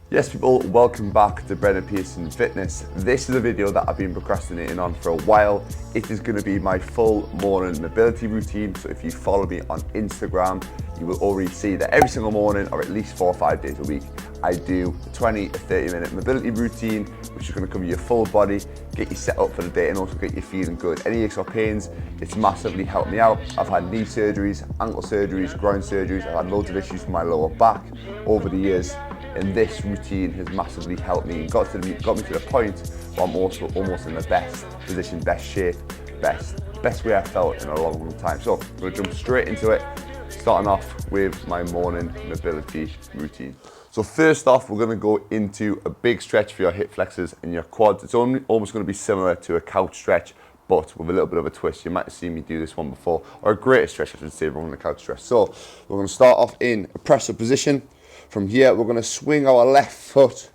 Yes people, welcome back to Pearson Fitness. This is a video that I've been procrastinating on for a while. It is going to be my full morning mobility routine, so if you follow me on Instagram, you will already see that every single morning, or at least 4 or 5 days a week, I do a 20 to 30 minute mobility routine, which is going to cover your full body, get you set up for the day and also get you feeling good. Any aches or pains, it's massively helped me out. I've had knee surgeries, ankle surgeries, groin surgeries, I've had loads of issues with my lower back over the years. And this routine has massively helped me and got me to the point where I'm also almost in the best position, best shape, best way I've felt in a long time. So I'm going to jump straight into it, starting off with my morning mobility routine. So first off, we're going to go into a big stretch for your hip flexors and your quads. It's almost going to be similar to a couch stretch, but with a little bit of a twist. You might have seen me do this one before, or a greater stretch, I should say, rather than a couch stretch. So we're going to start off in a press-up position. From here, we're going to swing our left foot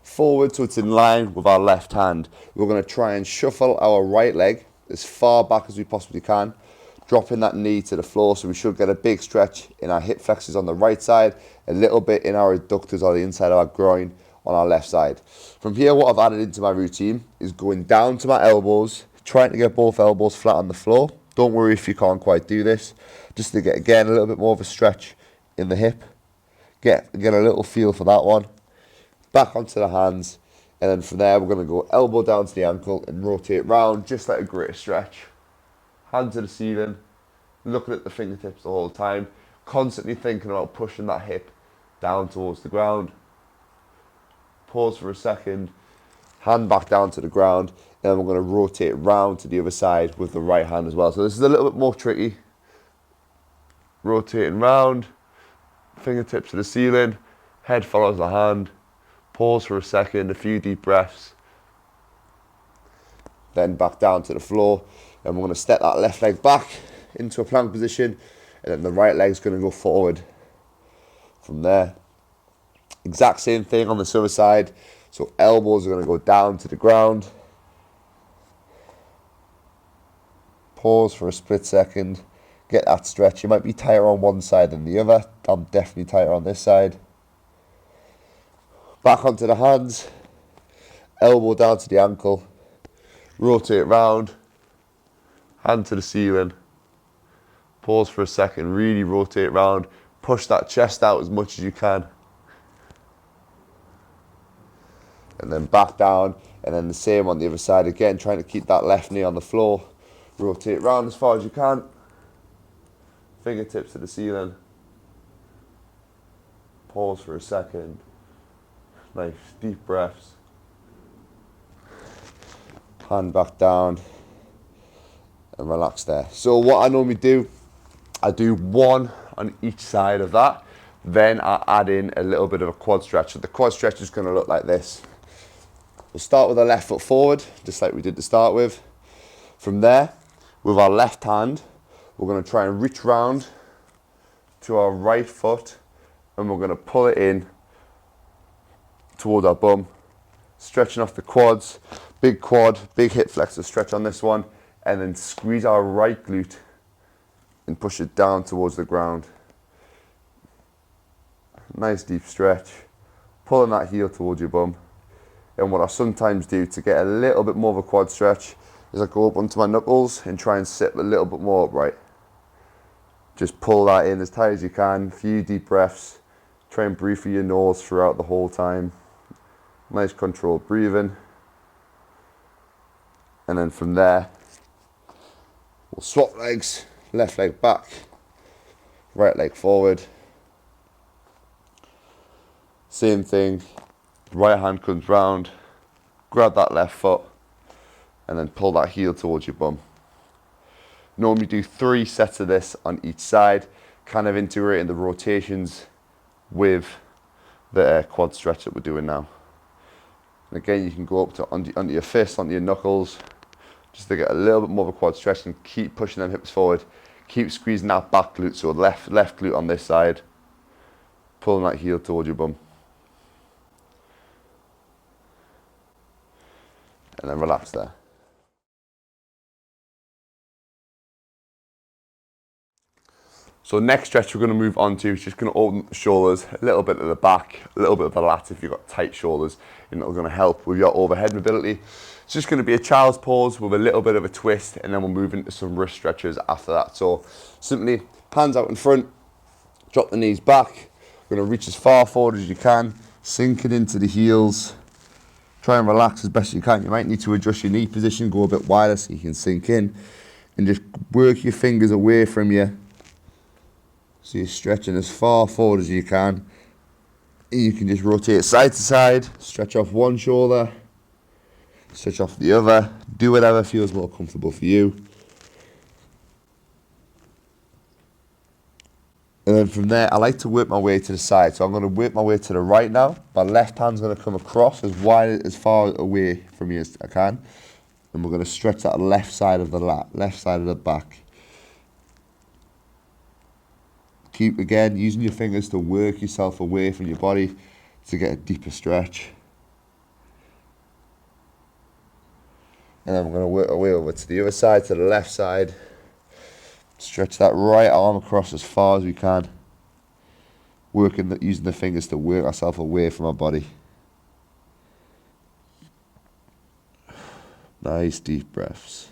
forward so it's in line with our left hand. We're going to try and shuffle our right leg as far back as we possibly can, dropping that knee to the floor, so we should get a big stretch in our hip flexors on the right side, a little bit in our adductors or the inside of our groin on our left side. From here, what I've added into my routine is going down to my elbows, trying to get both elbows flat on the floor. Don't worry if you can't quite do this, just to get, again, a little bit more of a stretch in the hip. Get a little feel for that one. Back onto the hands, and then from there we're going to go elbow down to the ankle and rotate round just like a greater stretch. Hand to the ceiling, looking at the fingertips the whole time, constantly thinking about pushing that hip down towards the ground. Pause for a second, hand back down to the ground, and then we're going to rotate round to the other side with the right hand as well. So this is a little bit more tricky. Rotating round. Fingertips to the ceiling, head follows the hand, pause for a second, a few deep breaths, then back down to the floor, and we're going to step that left leg back into a plank position, and then the right leg's going to go forward from there. Exact same thing on this other side, so elbows are going to go down to the ground, pause for a split second, get that stretch. You might be tighter on one side than the other. I'm definitely tighter on this side. Back onto the hands, elbow down to the ankle, rotate round, hand to the ceiling, pause for a second, really rotate round, push that chest out as much as you can. And then back down, and then the same on the other side again, trying to keep that left knee on the floor, rotate round as far as you can. Fingertips to the ceiling. Pause for a second. Nice deep breaths. Hand back down and relax there. So what I normally do, I do one on each side of that. Then I add in a little bit of a quad stretch. So the quad stretch is going to look like this. We'll start with the left foot forward, just like we did to start with. From there, with our left hand, we're going to try and reach round to our right foot, and we're going to pull it in towards our bum, stretching off the quads, big quad, big hip flexor stretch on this one, and then squeeze our right glute and push it down towards the ground. Nice deep stretch, pulling that heel towards your bum. And what I sometimes do to get a little bit more of a quad stretch is I go up onto my knuckles and try and sit a little bit more upright. Just pull that in as tight as you can, a few deep breaths, try and breathe through your nose throughout the whole time. Nice controlled breathing. And then from there, we'll swap legs, left leg back, right leg forward. Same thing, right hand comes round, grab that left foot, and then pull that heel towards your bum. Normally do 3 sets of this on each side, kind of integrating the rotations with the quad stretch that we're doing now. And again, you can go up to onto your fists, onto your knuckles, just to get a little bit more of a quad stretch and keep pushing them hips forward. Keep squeezing that back glute, so left glute on this side, pulling that heel towards your bum. And then relax there. So next stretch we're going to move on to is just going to open the shoulders, a little bit at the back, a little bit of the lats if you've got tight shoulders, and it's going to help with your overhead mobility. It's just going to be a child's pose with a little bit of a twist, and then we'll move into some wrist stretches after that. So simply hands out in front, drop the knees back. We're going to reach as far forward as you can, sink it into the heels. Try and relax as best you can. You might need to adjust your knee position, go a bit wider so you can sink in, and just work your fingers away from you. So you're stretching as far forward as you can. And you can just rotate side to side, stretch off one shoulder, stretch off the other. Do whatever feels more comfortable for you. And then from there, I like to work my way to the side. So I'm going to work my way to the right now. My left hand's going to come across as wide, as far away from you as I can. And we're going to stretch that left side of the lat, left side of the back. Keep, again, using your fingers to work yourself away from your body to get a deeper stretch. And then we're going to work our way over to the other side, to the left side. Stretch that right arm across as far as we can. Using the fingers to work ourselves away from our body. Nice deep breaths.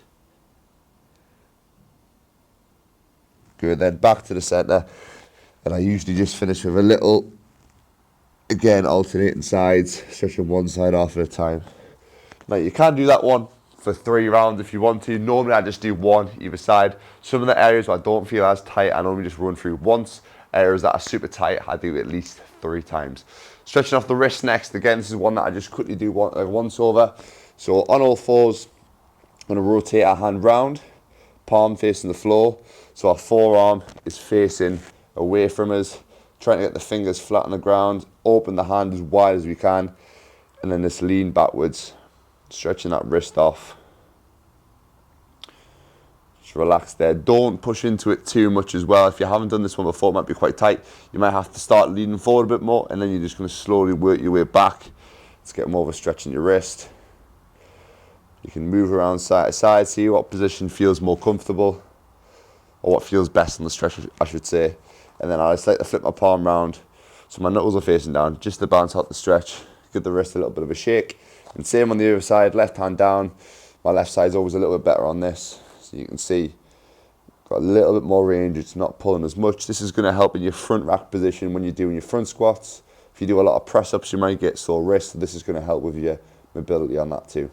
Good, then back to the center. And I usually just finish with a little, again, alternating sides, stretching one side off at a time. Now you can do that one for 3 rounds if you want to. Normally I just do one either side. Some of the areas where I don't feel as tight, I normally just run through once. Areas that are super tight, I do at least 3 times. Stretching off the wrist next. Again, this is one that I just quickly do once over. So on all fours, I'm going to rotate our hand round, palm facing the floor. So our forearm is facing away from us, trying to get the fingers flat on the ground, open the hand as wide as we can, and then just lean backwards, stretching that wrist off. Just relax there. Don't push into it too much as well. If you haven't done this one before, it might be quite tight. You might have to start leaning forward a bit more, and then you're just going to slowly work your way back. Let's get more of a stretch in your wrist. You can move around side to side, see what position feels more comfortable, or what feels best on the stretch, I should say. And then I just like to flip my palm round so my knuckles are facing down, just to bounce out the stretch. Give the wrist a little bit of a shake. And same on the other side, left hand down. My left side's always a little bit better on this. So you can see, got a little bit more range, it's not pulling as much. This is going to help in your front rack position when you're doing your front squats. If you do a lot of press ups, you might get sore wrists, so this is going to help with your mobility on that too.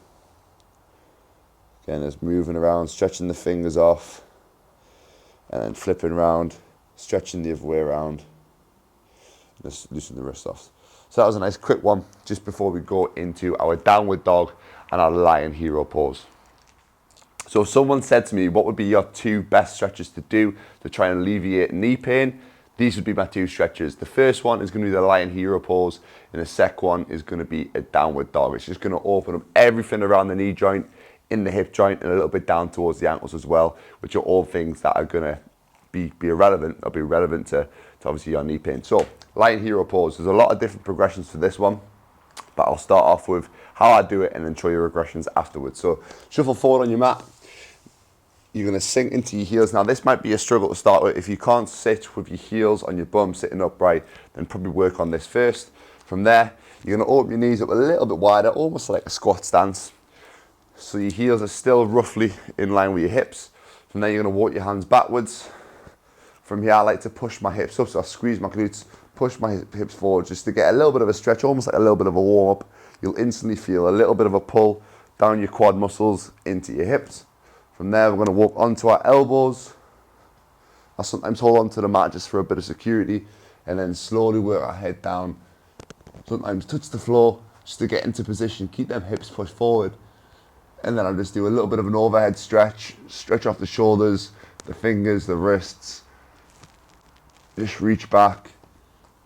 Again, just moving around, stretching the fingers off, and then flipping around, stretching the other way around, just loosen the wrist off. So that was a nice quick one just before we go into our downward dog and our lion hero pose. So if someone said to me, what would be your 2 best stretches to do to try and alleviate knee pain? These would be my 2 stretches. The first one is going to be the lion hero pose, and the second one is going to be a downward dog. It's just going to open up everything around the knee joint, in the hip joint, and a little bit down towards the ankles as well, which are all things that are going to be relevant to obviously your knee pain. So lion hero pose, there's a lot of different progressions for this one, but I'll start off with how I do it and then show you regressions afterwards. So shuffle forward on your mat. You're going to sink into your heels. Now this might be a struggle to start with. If you can't sit with your heels on your bum sitting upright, then probably work on this first. From there, you're going to open your knees up a little bit wider, almost like a squat stance. So your heels are still roughly in line with your hips. From there, you're going to walk your hands backwards. From here, I like to push my hips up, so I squeeze my glutes, push my hips forward just to get a little bit of a stretch, almost like a little bit of a warm-up. You'll instantly feel a little bit of a pull down your quad muscles into your hips. From there, we're going to walk onto our elbows. I sometimes hold onto the mat just for a bit of security, and then slowly work our head down. Sometimes touch the floor just to get into position, keep them hips pushed forward. And then I'll just do a little bit of an overhead stretch off the shoulders, the fingers, the wrists. Just reach back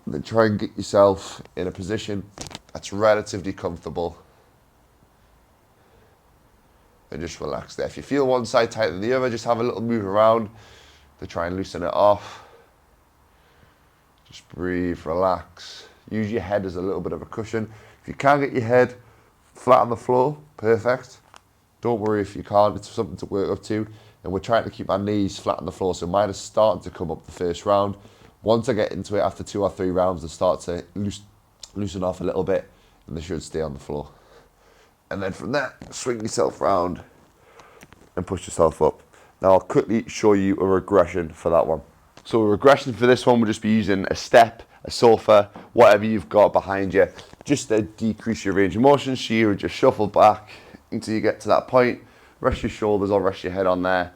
and then try and get yourself in a position that's relatively comfortable. And just relax there. If you feel one side tighter than the other, just have a little move around to try and loosen it off. Just breathe, relax. Use your head as a little bit of a cushion. If you can't get your head flat on the floor, perfect. Don't worry if you can't, it's something to work up to. and we're trying to keep our knees flat on the floor. So mine is starting to come up the first round. Once I get into it, after 2 or 3 rounds, they start to loosen off a little bit, and they should stay on the floor. And then from there, swing yourself round and push yourself up. Now I'll quickly show you a regression for that one. So a regression for this one will just be using a step, a sofa, whatever you've got behind you, just to decrease your range of motion. So you would just shuffle back until you get to that point, rest your shoulders or rest your head on there,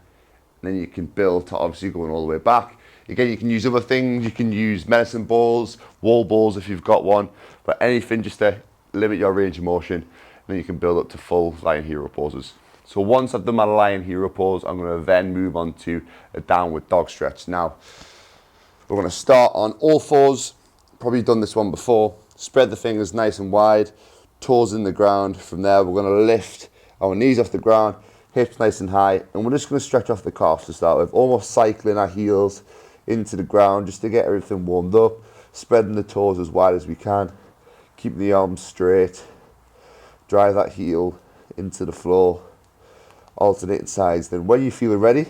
and then you can build to obviously going all the way back. Again, you can use other things. You can use medicine balls, wall balls if you've got one, but anything just to limit your range of motion, and then you can build up to full lying hero poses. So once I've done my lying hero pose, I'm going to then move on to a downward dog stretch. Now, we're going to start on all fours. Probably done this one before. Spread the fingers nice and wide, toes in the ground. From there, we're going to lift our knees off the ground, hips nice and high, and we're just going to stretch off the calves to start with, almost cycling our heels into the ground just to get everything warmed up, spreading the toes as wide as we can, keeping the arms straight, drive that heel into the floor, alternating sides. Then when you feel ready,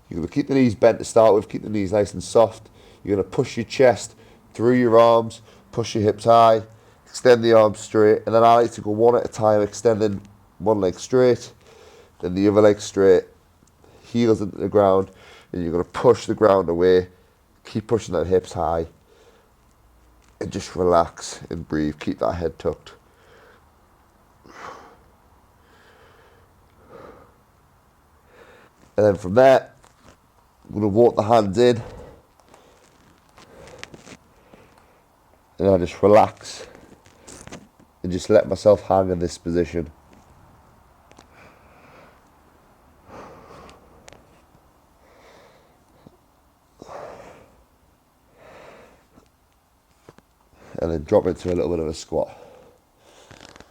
you're going to keep the knees bent to start with, keep the knees nice and soft. You're going to push your chest through your arms, push your hips high, extend the arms straight, and then I like to go one at a time, extending one leg straight, then the other leg straight, heels into the ground, and you're going to push the ground away, keep pushing that hips high, and just relax and breathe, keep that head tucked. And then from there, I'm going to walk the hands in, and I just relax and just let myself hang in this position. And then drop into a little bit of a squat.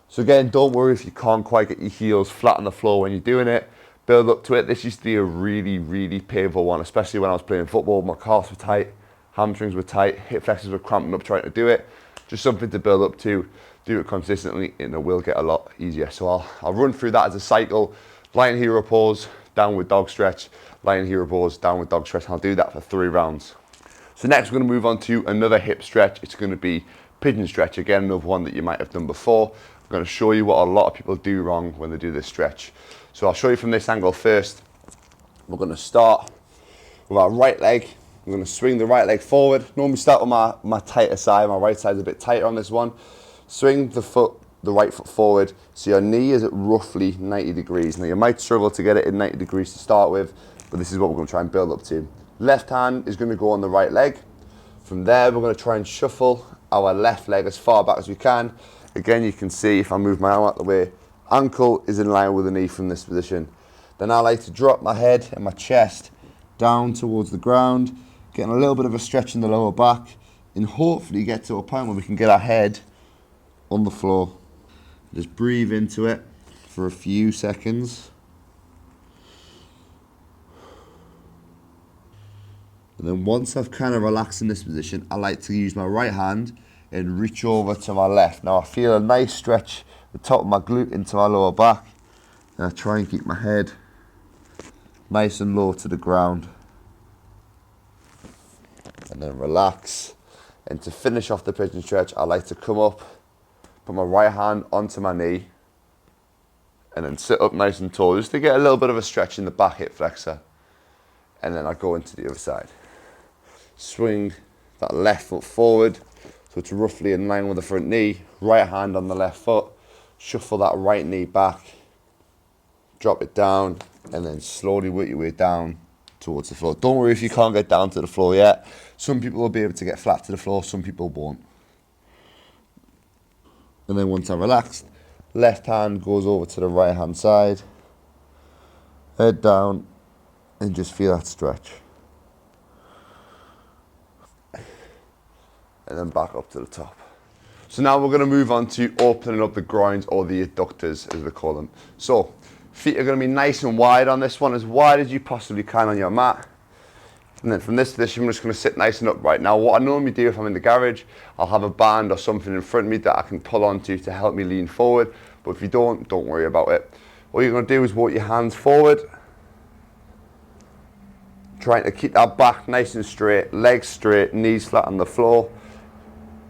So again, don't worry if you can't quite get your heels flat on the floor when you're doing it. Build up to it. This used to be a really, really painful one, especially when I was playing football. My calves were tight, hamstrings were tight, hip flexors were cramping up trying to do it. Just something to build up to, do it consistently, and it will get a lot easier. So I'll run through that as a cycle. Lying hero pose, downward dog stretch, lying hero pose, downward dog stretch. I'll do that for 3 rounds. So next we're going to move on to another hip stretch. It's going to be pigeon stretch. Again, another one that you might have done before. I'm going to show you what a lot of people do wrong when they do this stretch. So I'll show you from this angle first. We're going to start with our right leg. I'm going to swing the right leg forward. Normally start with my tighter side. My right side's a bit tighter on this one. Swing the right foot forward so your knee is at roughly 90 degrees. Now you might struggle to get it in 90 degrees to start with, but this is what we're going to try and build up to. Left hand is going to go on the right leg. From there, we're going to try and shuffle our left leg as far back as we can. Again, you can see if I move my arm out the way, ankle is in line with the knee from this position. Then I like to drop my head and my chest down towards the ground, getting a little bit of a stretch in the lower back, and hopefully get to a point where we can get our head on the floor. Just breathe into it for a few seconds. And then once I've kind of relaxed in this position, I like to use my right hand and reach over to my left. Now I feel a nice stretch at the top of my glute into my lower back. And I try and keep my head nice and low to the ground. And then relax. And to finish off the pigeon stretch, I like to come up, put my right hand onto my knee, and then sit up nice and tall, just to get a little bit of a stretch in the back hip flexor. And then I go into the other side. Swing that left foot forward, so it's roughly in line with the front knee. Right hand on the left foot, shuffle that right knee back, drop it down, and then slowly work your way down towards the floor. Don't worry if you can't get down to the floor yet. Some people will be able to get flat to the floor, some people won't. And then once I'm relaxed, left hand goes over to the right hand side, head down, and just feel that stretch. And then back up to the top. So now we're going to move on to opening up the groins, or the adductors as we call them. So feet are going to be nice and wide on this one, as wide as you possibly can on your mat. And then from this position, I'm just going to sit nice and upright. Now what I normally do if I'm in the garage, I'll have a band or something in front of me that I can pull onto to help me lean forward. But if you don't worry about it. What you're going to do is walk your hands forward, trying to keep that back nice and straight, legs straight, knees flat on the floor,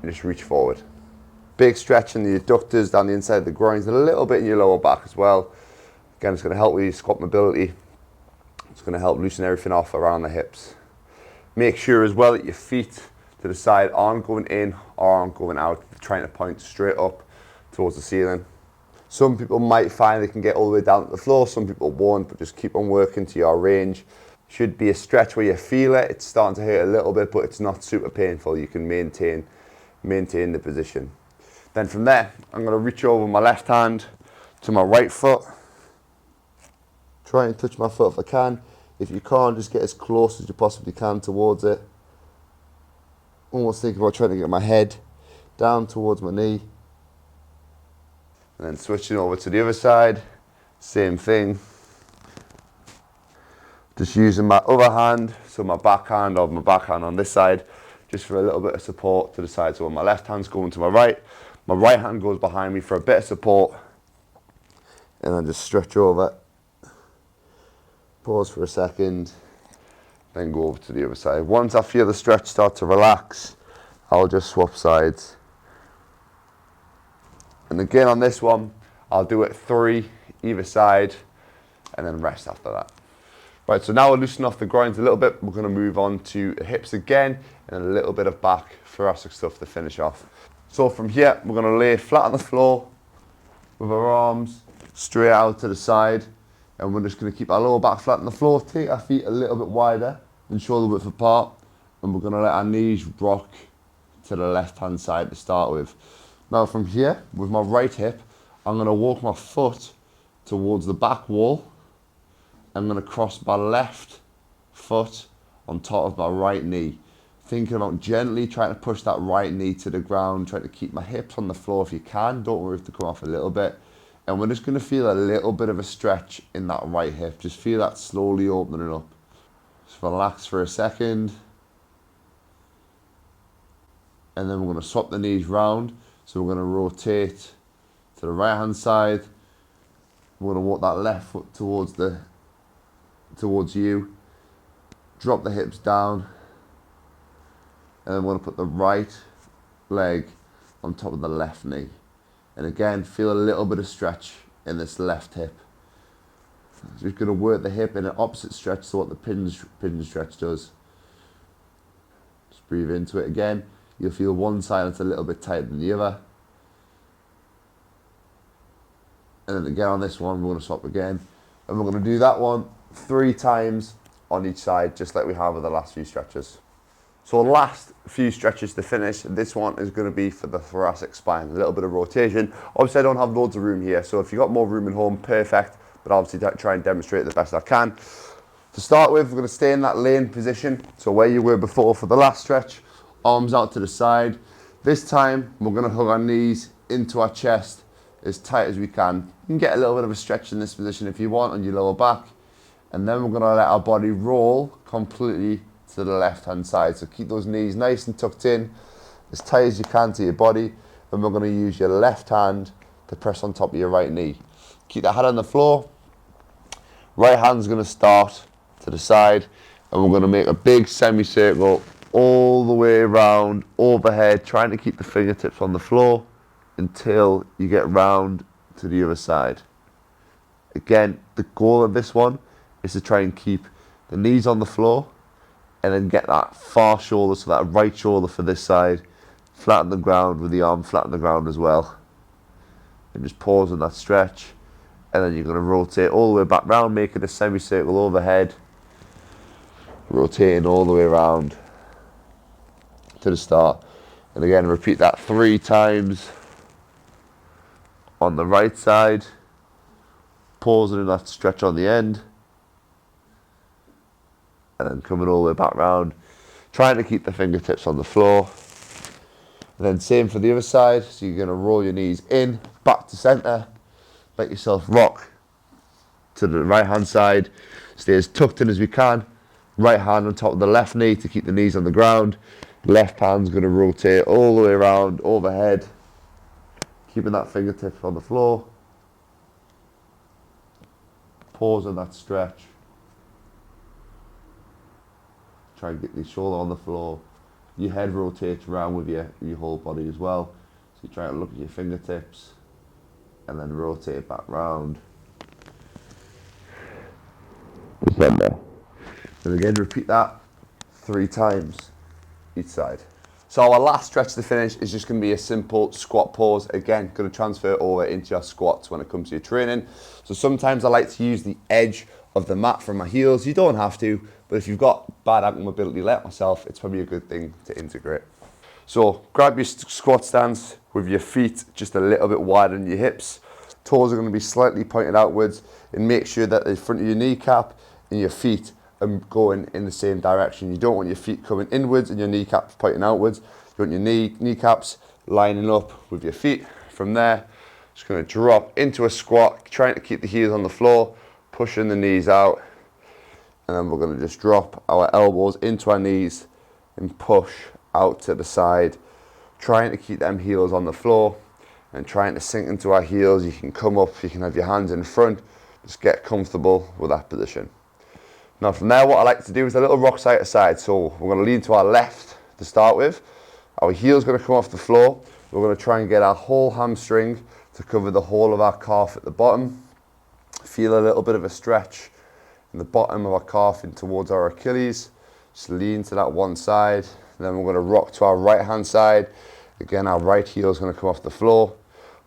and just reach forward. Big stretch in the adductors down the inside of the groins, a little bit in your lower back as well. Again, it's going to help with your squat mobility. It's going to help loosen everything off around the hips. Make sure as well that your feet to the side aren't going in or aren't going out. They're trying to point straight up towards the ceiling. Some people might find they can get all the way down to the floor, some people won't, but just keep on working to your range. Should be a stretch where you feel it, it's starting to hurt a little bit, but it's not super painful. You can maintain the position. Then from there, I'm going to reach over my left hand to my right foot. Try and touch my foot if I can. If you can't, just get as close as you possibly can towards it. Almost think about trying to get my head down towards my knee. And then switching over to the other side, same thing. Just using my other hand, so my backhand on this side, just for a little bit of support to the side. So when my left hand's going to my right hand goes behind me for a bit of support. And then just stretch over. Pause for a second, then go over to the other side. Once I feel the stretch start to relax, I'll just swap sides. And again on this one, I'll do it 3 either side and then rest after that. Right, so now we'll loosen off the groins a little bit. We're going to move on to the hips again and a little bit of back thoracic stuff to finish off. So from here, we're going to lay flat on the floor with our arms straight out to the side. And we're just going to keep our lower back flat on the floor, take our feet a little bit wider and shoulder width apart. And we're going to let our knees rock to the left-hand side to start with. Now from here, with my right hip, I'm going to walk my foot towards the back wall. I'm going to cross my left foot on top of my right knee. Thinking about gently trying to push that right knee to the ground, trying to keep my hips on the floor if you can. Don't worry if they come off a little bit. And we're just going to feel a little bit of a stretch in that right hip. Just feel that slowly opening up. Just relax for a second. And then we're going to swap the knees round. So we're going to rotate to the right hand side. We're going to walk that left foot towards you. Drop the hips down. And then we're going to put the right leg on top of the left knee. And again, feel a little bit of stretch in this left hip. So you're going to work the hip in an opposite stretch to what the pigeon stretch does. Just breathe into it again. You'll feel one side that's a little bit tighter than the other. And then again on this one, we're going to swap again. And we're going to do that one 3 times on each side, just like we have with the last few stretches. So the last few stretches to finish, this one is going to be for the thoracic spine, a little bit of rotation. Obviously I don't have loads of room here, so if you've got more room at home, perfect, but obviously try and demonstrate the best I can. To start with, we're going to stay in that laying position, so where you were before for the last stretch, arms out to the side. This time, we're going to hug our knees into our chest as tight as we can. You can get a little bit of a stretch in this position if you want on your lower back, and then we're going to let our body roll completely to the left hand side. So keep those knees nice and tucked in, as tight as you can to your body, and we're going to use your left hand to press on top of your right knee. Keep that hand on the floor. Right hand's going to start to the side, and we're going to make a big semicircle all the way around, overhead, trying to keep the fingertips on the floor until you get round to the other side. Again, the goal of this one is to try and keep the knees on the floor and then get that far shoulder, so that right shoulder for this side, flat on the ground with the arm flat on the ground as well. And just pause on that stretch. And then you're going to rotate all the way back round, making a semicircle overhead. Rotating all the way around to the start. And again, repeat that 3 times on the right side. Pausing in that stretch on the end. And then coming all the way back round, trying to keep the fingertips on the floor. And then same for the other side. So you're going to roll your knees in, back to center. Let yourself rock to the right hand side. Stay as tucked in as we can. Right hand on top of the left knee to keep the knees on the ground. Left hand's going to rotate all the way around, overhead. Keeping that fingertips on the floor. Pause on that stretch. Try and get your shoulder on the floor. Your head rotates around with your whole body as well. So you try to look at your fingertips and then rotate back round. Just like that. And again, repeat that 3 times each side. So our last stretch to finish is just going to be a simple squat pose. Again, going to transfer over into your squats when it comes to your training. So sometimes I like to use the edge of the mat from my heels. You don't have to, but if you've got bad ankle mobility like myself, it's probably a good thing to integrate. So grab your squat stance with your feet just a little bit wider than your hips. Toes are going to be slightly pointed outwards, and make sure that the front of your kneecap and your feet are going in the same direction. You don't want your feet coming inwards and your kneecaps pointing outwards. You want your kneecaps lining up with your feet. From there, just going to drop into a squat, trying to keep the heels on the floor, pushing the knees out, and then we're going to just drop our elbows into our knees and push out to the side, trying to keep them heels on the floor and trying to sink into our heels. You can come up, you can have your hands in front, just get comfortable with that position. Now from there, what I like to do is a little rock side to side. So we're going to lean to our left to start with. Our heel's going to come off the floor. We're going to try and get our whole hamstring to cover the whole of our calf at the bottom. Feel a little bit of a stretch in the bottom of our calf in towards our Achilles. Just lean to that one side. Then we're going to rock to our right hand side. Again, our right heel is going to come off the floor.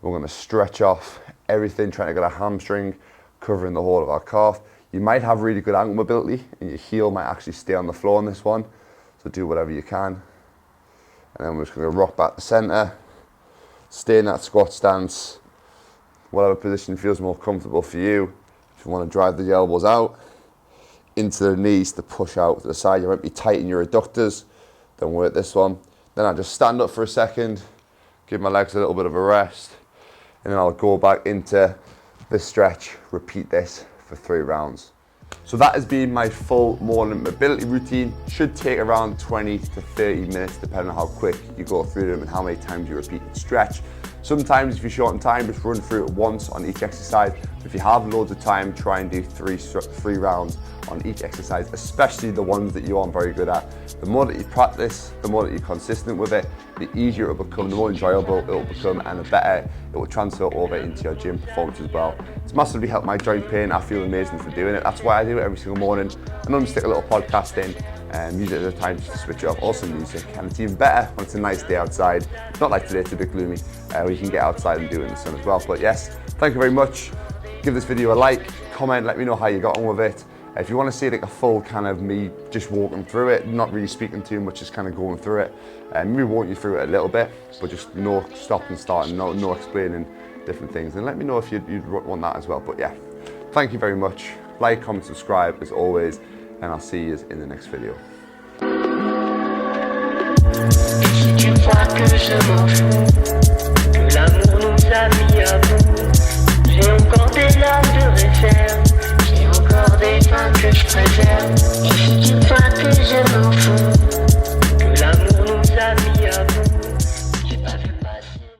We're going to stretch off everything, trying to get our hamstring covering the whole of our calf. You might have really good ankle mobility and your heel might actually stay on the floor on this one. So do whatever you can. And then we're just going to rock back to center. Stay in that squat stance. Whatever position feels more comfortable for you. If you want to drive the elbows out into the knees to push out to the side, you might be tight in your adductors. Don't work this one. Then I'll just stand up for a second, give my legs a little bit of a rest, and then I'll go back into this stretch, repeat this for 3 rounds. So that has been my full morning mobility routine. Should take around 20 to 30 minutes, depending on how quick you go through them and how many times you repeat and stretch. Sometimes if you're short on time, just run through it once on each exercise. If you have loads of time, try and do three rounds on each exercise, especially the ones that you aren't very good at. The more that you practice, the more that you're consistent with it, the easier it will become, the more enjoyable it will become, and the better it will transfer over into your gym performance as well. It's massively helped my joint pain. I feel amazing for doing it. That's why I do it every single morning. I normally stick a little podcast in and use it at a time just to switch it up. Also music, and it's even better when it's a nice day outside. It's not like today, it's a bit gloomy, where you can get outside and do it in the sun as well. But yes, thank you very much. Give this video a like, comment, let me know how you got on with it. If you want to see like a full kind of me just walking through it, not really speaking too much, just kind of going through it, maybe walk you through it a little bit, but just no stop and start and no explaining different things. And let me know if you'd want that as well. But yeah, thank you very much. Like, comment, subscribe as always, and I'll see you in the next video. Si tu crois que je m'en fous, que l'amour nous a mis à bout, j'ai encore des larmes de réserve, j'ai encore des fins que je préserve.